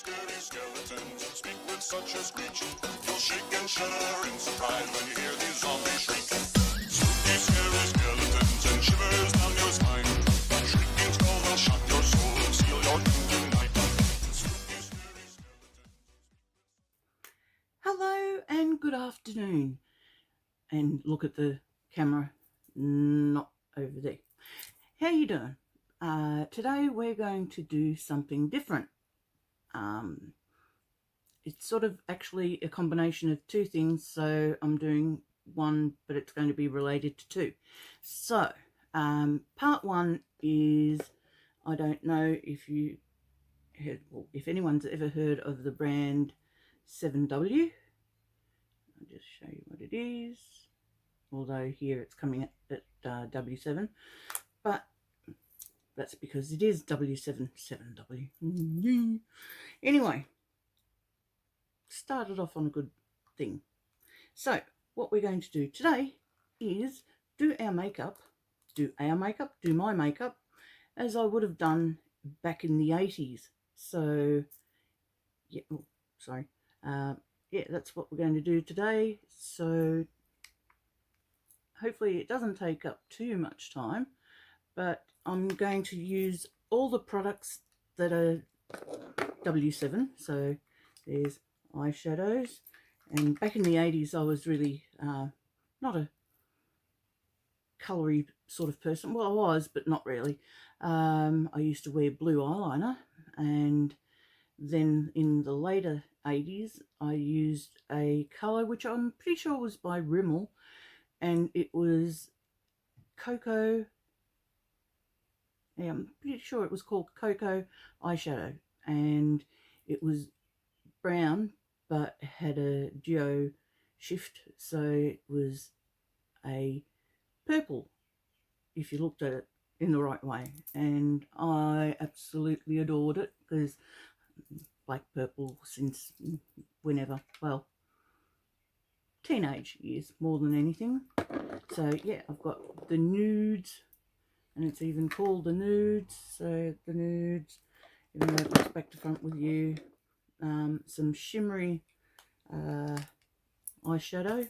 scary skeletons speak with such a screech. You'll shake and shudder in surprise when you hear these zombies shriek. Spooky, scary skeletons and shivers down your spine. Shrieking skulls will shock your soul and seal your doom tonight. Spooky, scary skeletons. Hello and good afternoon. And look at the camera, not over there. How you doing? Today we're going to do something different. It's sort of actually a combination of two things, so I'm doing one, but it's going to be related to two. So, part one is, I don't know if you heard, well, if anyone's ever heard of the brand 7W. I'll just show you what it is. Although here it's coming at W7, but that's because it is W7, 7W. Anyway, started off on a good thing. So what we're going to do today is do my makeup, as I would have done back in the 80s. So yeah, yeah, that's what we're going to do today. So hopefully it doesn't take up too much time, but I'm going to use all the products that are W7. So there's eyeshadows, and back in the 80s I was really not a colory sort of person. Well, I was, but not really. I used to wear blue eyeliner, and then in the later 80s I used a colour which I'm pretty sure was by Rimmel, and it was Cocoa. Yeah, I'm pretty sure it was called Cocoa eyeshadow, and it was brown but had a duo shift, so it was a purple if you looked at it in the right way, and I absolutely adored it because black purple since whenever, well, teenage years more than anything. So yeah, I've got the nudes, and it's even called the nudes. So the nudes, even though it looks back to front with you. Some shimmery eyeshadow,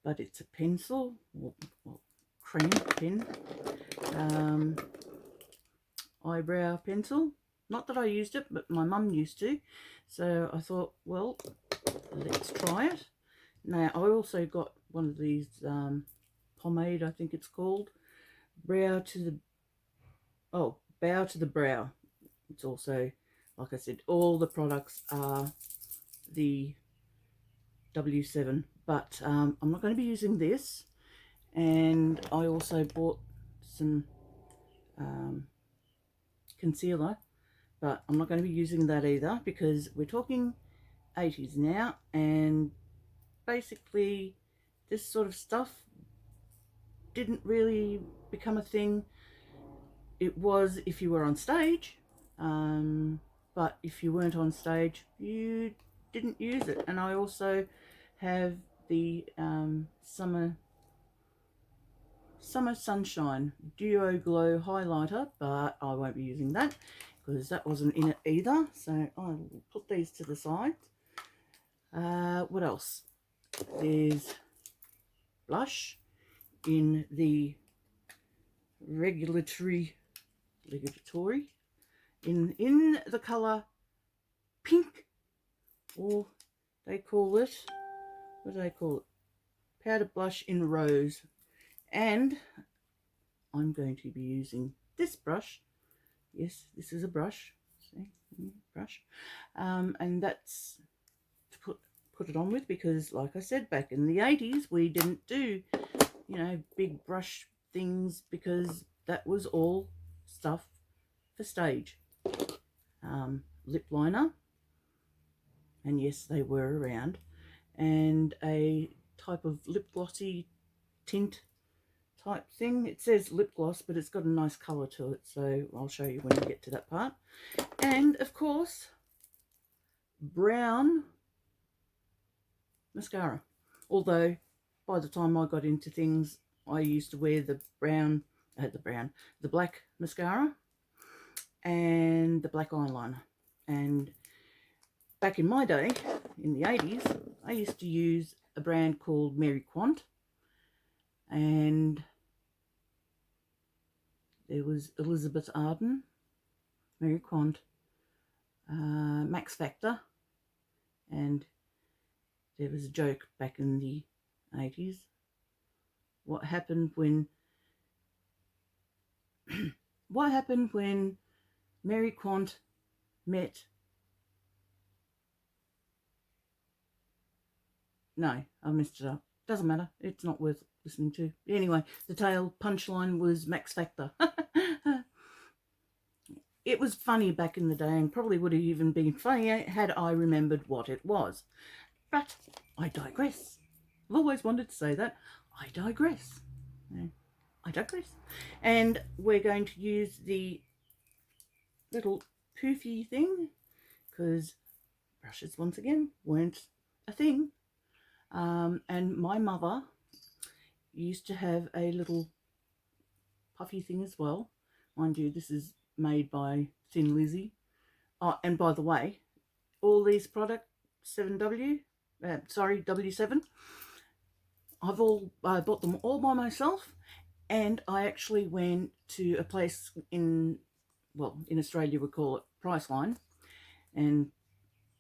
but it's a pencil, or cream pen. Eyebrow pencil. Not that I used it, but my mum used to. So I thought, well, let's try it. Now, I also got one of these pomade, I think it's called. Bow to the brow. It's also, like I said, all the products are the W7, but I'm not going to be using this. And I also bought some concealer, but I'm not going to be using that either because we're talking 80s now, and basically this sort of stuff didn't really become a thing. It was if you were on stage, but if you weren't on stage you didn't use it. And I also have the Summer Sunshine Duo Glow highlighter, but I won't be using that because that wasn't in it either, so I'll put these to the side. What else? There's blush in the regulatory in the colour pink, or they call it, what do they call it? Powder blush in rose. And I'm going to be using this brush. Yes, this is a brush. See, brush, and that's to put it on with, because like I said, back in the 80s we didn't do, you know, big brush things, because that was all stuff for stage. Lip liner, and yes, they were around, and a type of lip glossy tint type thing. It says lip gloss, but it's got a nice colour to it, so I'll show you when we get to that part. And of course, brown mascara, although by the time I got into things I used to wear the black mascara and the black eyeliner. And back in my day, in the 80s, I used to use a brand called Mary Quant, and there was Elizabeth Arden, Mary Quant, Max Factor, and there was a joke back in the 80s. What happened when what happened when Mary Quant met... No, I messed it up. Doesn't matter. It's not worth listening to. Anyway, the tail punchline was Max Factor. It was funny back in the day, and probably would have even been funnier had I remembered what it was. But I digress. I've always wanted to say that. I digress. I digress. And we're going to use the little poofy thing, because brushes, once again, weren't a thing. And my mother used to have a little puffy thing as well. Mind you, this is made by Thin Lizzy. Oh, and by the way, all these products, W7, I've all bought them all by myself, and I actually went to a place in Australia we call it Priceline, and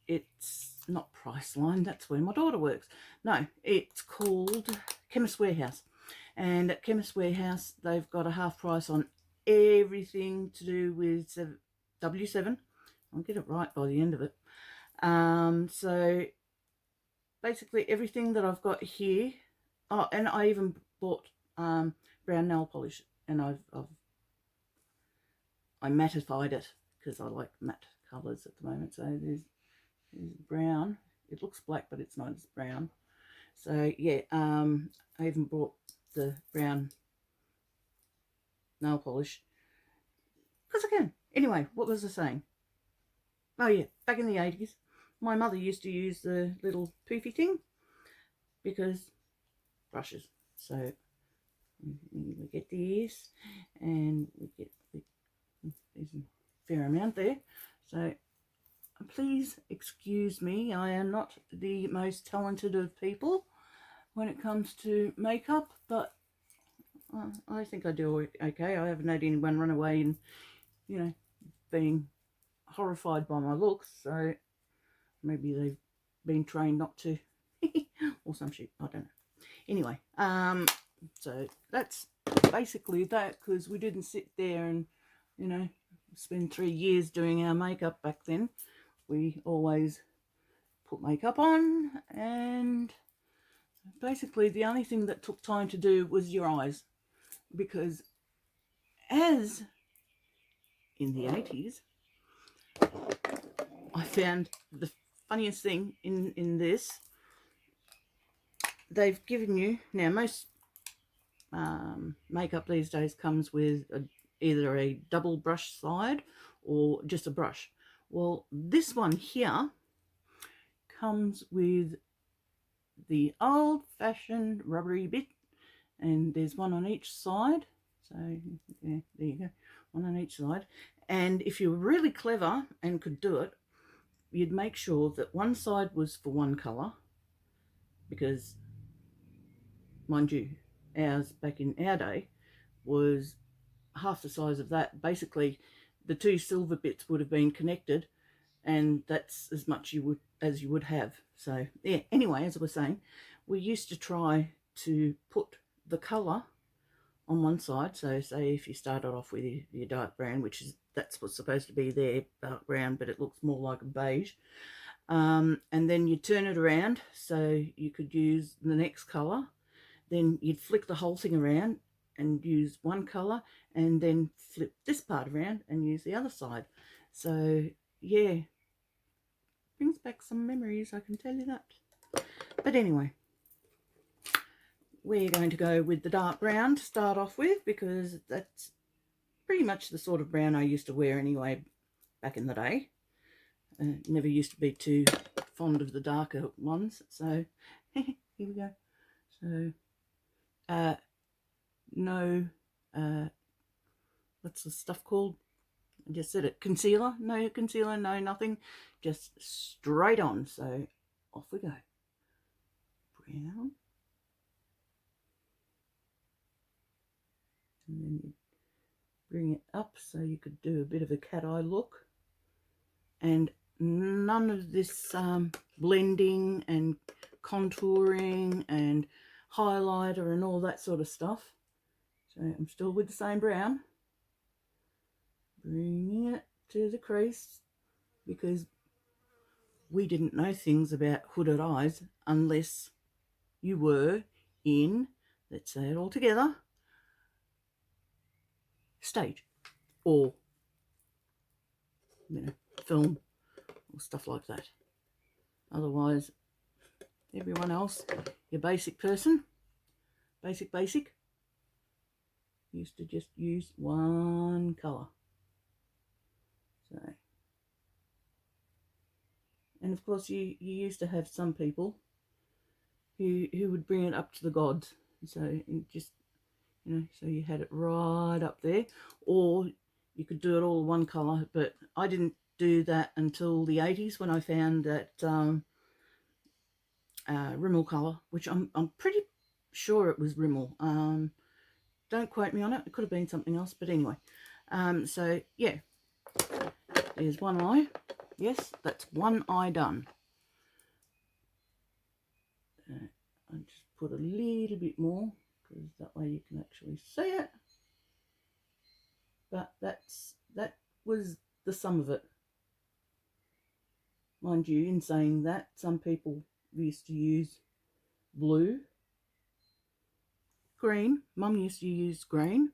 it's not Priceline, that's where my daughter works. No, it's called Chemist Warehouse. And at Chemist Warehouse, they've got a half price on everything to do with W7. I'll get it right by the end of it. So basically everything that I've got here. Oh, and I even bought brown nail polish, and I mattified it because I like matte colours at the moment. So there's brown. It looks black, but it's not. It's brown. So yeah, I even bought the brown nail polish because I can. Anyway, what was I saying? Oh yeah, back in the 80s, my mother used to use the little poofy thing because brushes. So we get this, and we get there's a fair amount there. So please excuse me, I am not the most talented of people when it comes to makeup, but I think I do okay. I haven't had anyone run away and, being horrified by my looks, so maybe they've been trained not to, or some shit, I don't know. Anyway, so that's basically that, because we didn't sit there and, spend 3 years doing our makeup back then. We always put makeup on, and basically the only thing that took time to do was your eyes, because as in the 80s, I found the funniest thing in this. They've given you, now most makeup these days comes with either a double brush side or just a brush. Well, this one here comes with the old-fashioned rubbery bit, and there's one on each side. So yeah, there you go, one on each side. And if you were really clever and could do it, you'd make sure that one side was for one colour, because mind you, ours back in our day was half the size of that. Basically the two silver bits would have been connected, and that's as much as you would have. So yeah, anyway, as I was saying, we used to try to put the colour on one side. So say if you started off with your dark brown, that's what's supposed to be there, dark brown, but it looks more like a beige, and then you turn it around so you could use the next colour. Then you'd flick the whole thing around and use one colour, and then flip this part around and use the other side. So yeah, brings back some memories, I can tell you that. But anyway, we're going to go with the dark brown to start off with, because that's pretty much the sort of brown I used to wear anyway back in the day. Never used to be too fond of the darker ones. So here we go. So no, what's the stuff called? I just said it. Concealer, no nothing. Just straight on. So off we go. Brown. And then you bring it up so you could do a bit of a cat eye look. And none of this blending and contouring and highlighter and all that sort of stuff. So I'm still with the same brown. Bringing it to the crease, because we didn't know things about hooded eyes unless you were in, let's say it all together, stage or, you know, film or stuff like that. Otherwise, everyone else, your basic person, basic, used to just use one colour. So, and of course you used to have some people who would bring it up to the gods. So it just, you know, so you had it right up there, or you could do it all one colour. But I didn't do that until the 80s when I found that Rimmel colour, which I'm pretty sure it was Rimmel. Don't quote me on it. It could have been something else, but anyway. So yeah, there's one eye. Yes, that's one eye done. I just put a little bit more because that way you can actually see it. But that was the sum of it. Mind you, in saying that, some people used to use blue, green. Mum used to use green,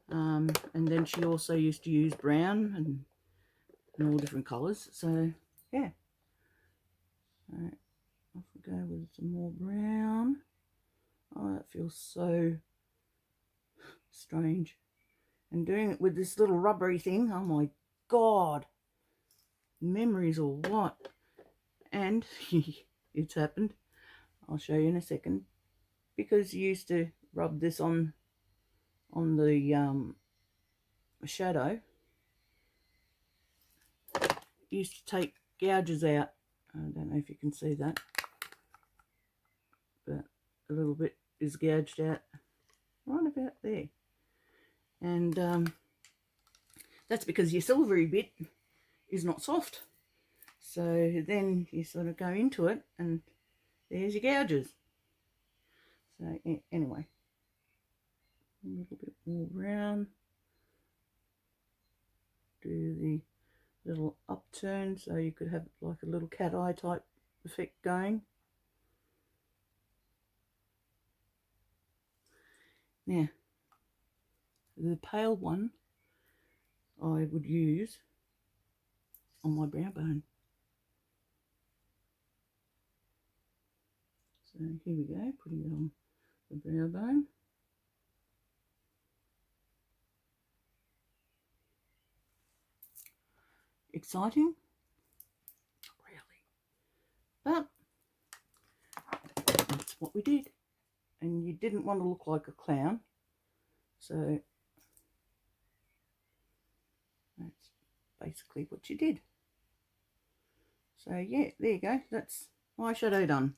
and then she also used to use brown and all different colours. So yeah, all right, off we go with some more brown. Oh, that feels so strange. And doing it with this little rubbery thing, oh my god, memories or what? And it's happened. I'll show you in a second. Because you used to rub this on the shadow, you used to take gouges out. I don't know if you can see that, but a little bit is gouged out right about there. And that's because your silvery bit is not soft. So then you sort of go into it and there's your gouges. So anyway, a little bit more brown. Do the little upturn so you could have like a little cat eye type effect going. Now, the pale one I would use on my brow bone. So here we go, putting it on the brow bone. Exciting? Not really. But that's what we did. And you didn't want to look like a clown. So that's basically what you did. So yeah, there you go. That's eyeshadow done.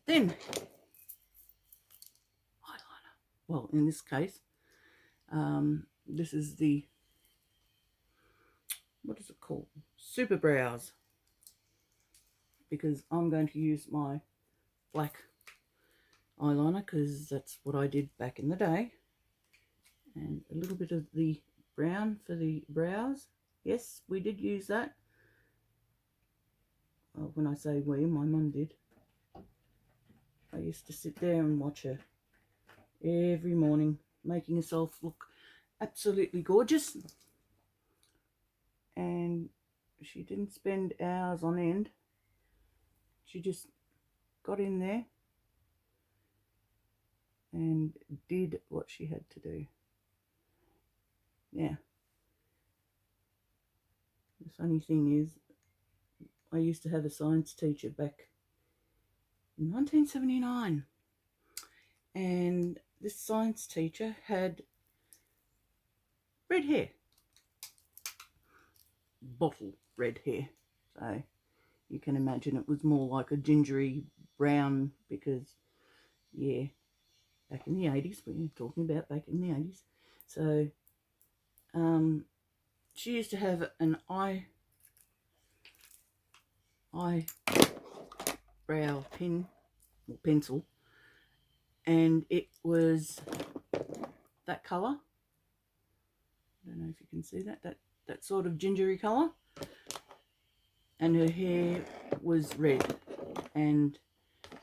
Then eyeliner. Well, in this case, this is the, what is it called? Super Brows. Because I'm going to use my black eyeliner because that's what I did back in the day. And a little bit of the brown for the brows. Yes, we did use that. Well, when I say we, my mum did. I used to sit there and watch her every morning, making herself look absolutely gorgeous. And she didn't spend hours on end. She just got in there and did what she had to do. Yeah. The funny thing is, I used to have a science teacher back in 1979. And this science teacher had red hair. Bottle red hair. So you can imagine it was more like a gingery brown because, yeah, back in the 80s, we're talking about back in the 80s. So she used to have an eyebrow pen or pencil, and it was that colour. I don't know if you can see that sort of gingery colour, and her hair was red, and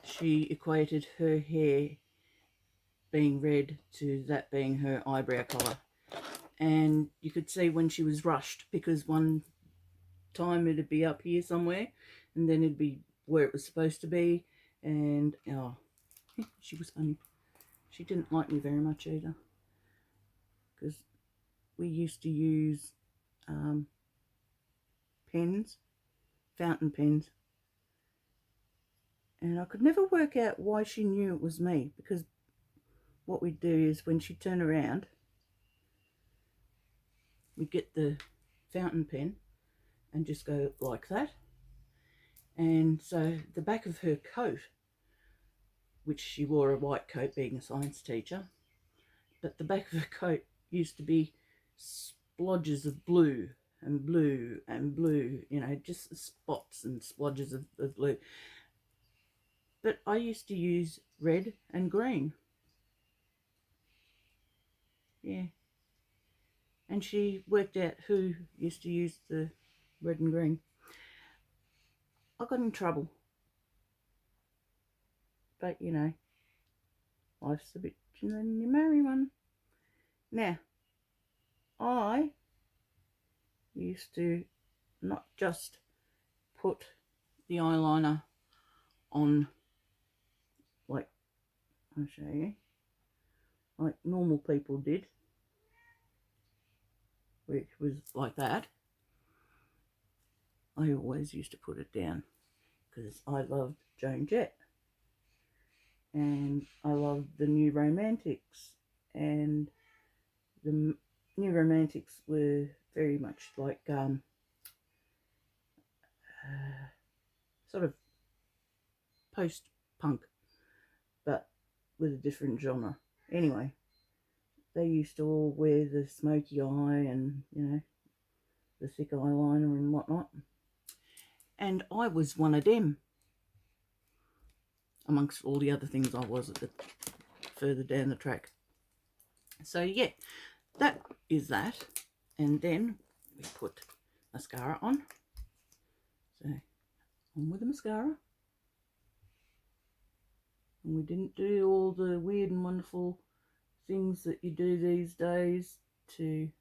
she equated her hair being red to that being her eyebrow colour. And you could see when she was rushed, because one time it'd be up here somewhere and then it'd be where it was supposed to be, and oh, she was funny. She didn't like me very much either, because we used to use pens, fountain pens, and I could never work out why she knew it was me, because what we'd do is when she'd turn around, we'd get the fountain pen and just go like that, and so the back of her coat, which she wore a white coat being a science teacher, but the back of her coat used to be splodges of blue and blue and blue, you know, just spots and splodges of blue. But I used to use red and green. Yeah. And she worked out who used to use the red and green. I got in trouble. But, you know, life's a bitch and then you marry one. Now, I used to not just put the eyeliner on, like, I'll show you, like normal people did, which was like that. I always used to put it down because I loved Joan Jett, and I loved the New Romantics, and the New Romantics were very much like sort of post-punk, but with a different genre. Anyway, they used to all wear the smoky eye and, you know, the thick eyeliner and whatnot. And I was one of them, amongst all the other things I was further down the track. So yeah, that is that. And then we put mascara on. So on with the mascara. And we didn't do all the weird and wonderful things that you do these days to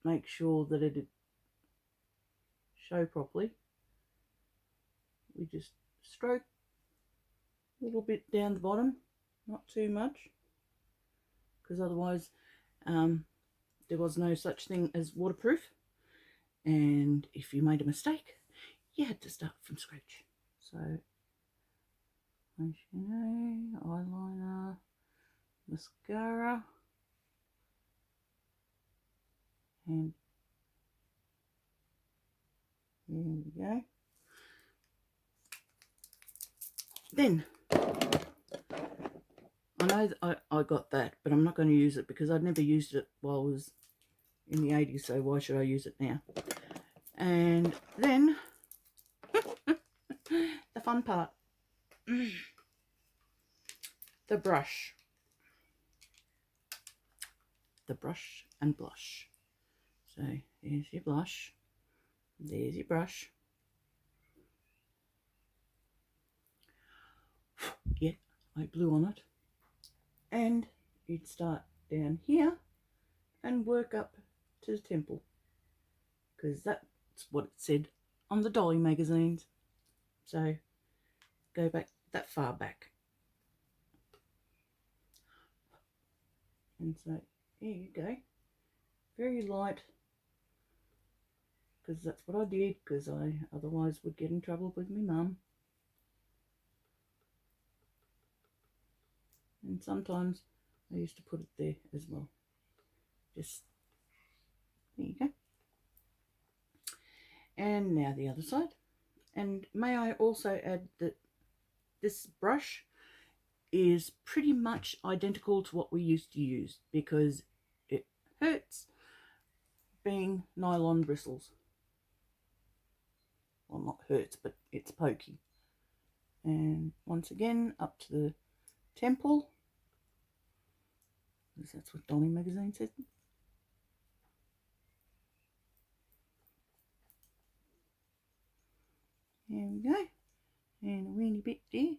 make sure that it'd show properly. We just stroke a little bit down the bottom, not too much, because otherwise there was no such thing as waterproof, and if you made a mistake you had to start from scratch. So as you know, eyeliner, mascara, and there we go. Then I know that I got that, but I'm not going to use it because I'd never used it while I was in the 80s, so why should I use it now? And then the fun part, the brush. The brush and blush. So here's your blush, there's your brush. Yeah, I blew on it. And you'd start down here and work up to the temple, because that's what it said on the Dolly magazines. So go back that far back. And so here you go. Very light, because that's what I did, because I otherwise would get in trouble with my mum. And sometimes I used to put it there as well. Just, there you go. And now the other side. And may I also add that this brush is pretty much identical to what we used to use, because it hurts being nylon bristles. Well, not hurts, but it's pokey. And once again, up to the temple, because that's what Dolly magazine said. There we go. And a weeny bit there.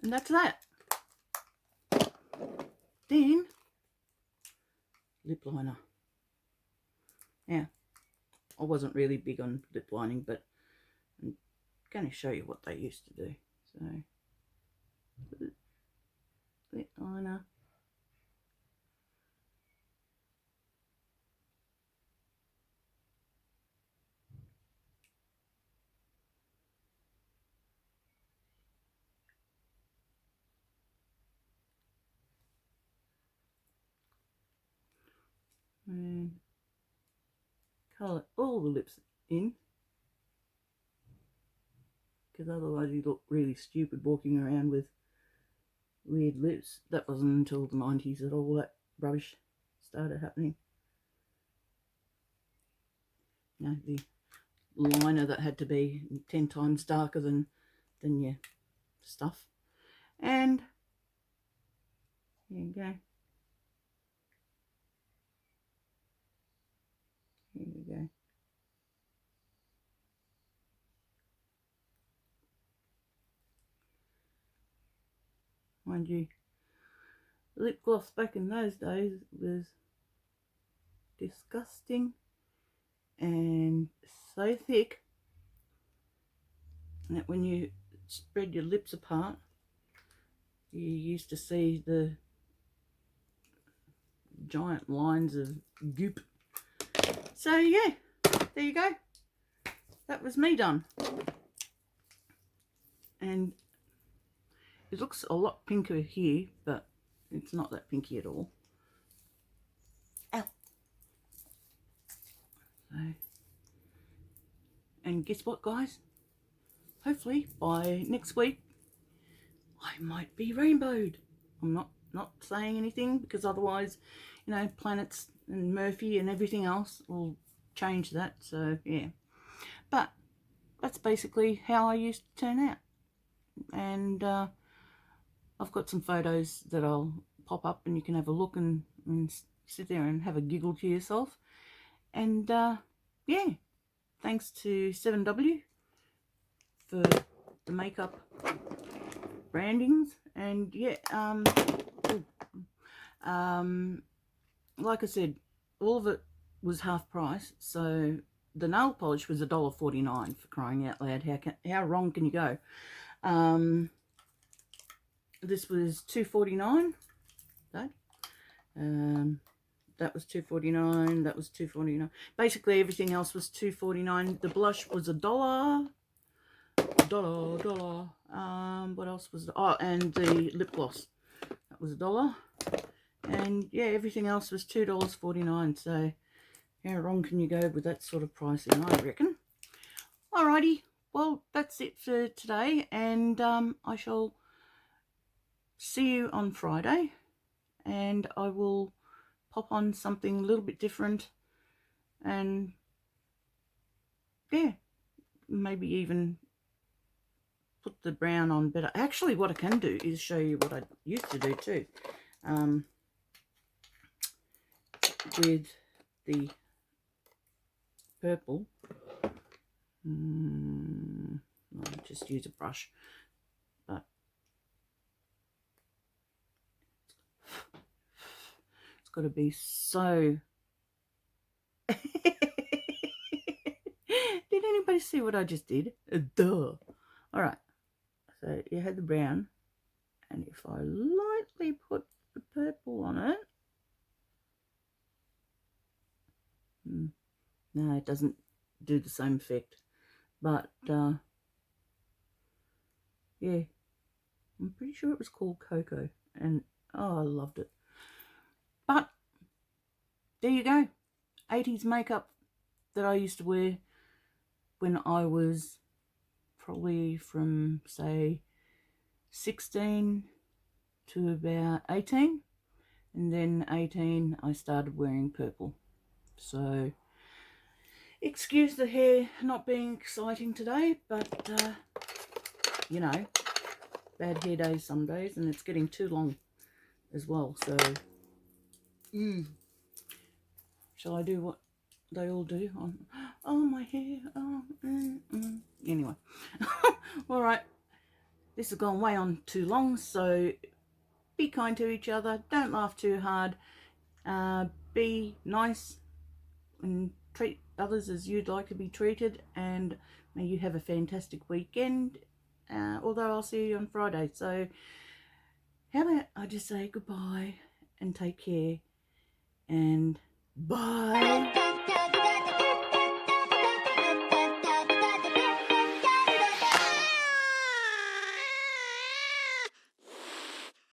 And that's that. Then, lip liner. Now, I wasn't really big on lip lining, but I'm going to show you what they used to do. So, lip liner. And colour all the lips in, because otherwise you look really stupid walking around with weird lips. That wasn't until the 90s that all that rubbish started happening. You know, the liner that had to be 10 times darker than your stuff. And here you go. Here we go. Mind you, lip gloss back in those days was disgusting and so thick that when you spread your lips apart, you used to see the giant lines of goop. So yeah, there you go. That was me done. And it looks a lot pinker here, but it's not that pinky at all. Ow. So, and guess what, guys? Hopefully by next week I might be rainbowed. I'm not saying anything, because otherwise, you know, planets and Murphy and everything else will change that. So yeah, but that's basically how I used to turn out. And I've got some photos that I'll pop up, and you can have a look and sit there and have a giggle to yourself. And yeah, thanks to 7W for the makeup brandings. And yeah, like I said, all of it was half price. So the nail polish was $1.49, for crying out loud. How wrong can you go? This was $2.49. That was $2.49. That was $2.49. Basically everything else was $2.49. The blush was $1. What else was it? Oh, and the lip gloss, that was $1. And yeah, everything else was $2.49. So how wrong can you go with that sort of pricing, I reckon. Alrighty, well, that's it for today, and I shall see you on Friday, and I will pop on something a little bit different, and yeah, maybe even put the brown on better. Actually, what I can do is show you what I used to do too, with the purple. I'll just use a brush, but it's got to be so. Did anybody see what I just did? Duh. All right. So you had the brown, and if I lightly put the purple on it, no, it doesn't do the same effect. But yeah, I'm pretty sure it was called Coco, and oh, I loved it. But there you go, 80s makeup that I used to wear when I was probably from, say, 16 to about 18, and then 18 I started wearing purple. So excuse the hair not being exciting today, but you know, bad hair days some days, and it's getting too long as well. So shall I do what they all do on, oh, my hair, oh, anyway. All right, this has gone way on too long, so be kind to each other, don't laugh too hard, be nice and treat others as you'd like to be treated, and may you have a fantastic weekend, although I'll see you on Friday. So how about I just say goodbye and take care and bye.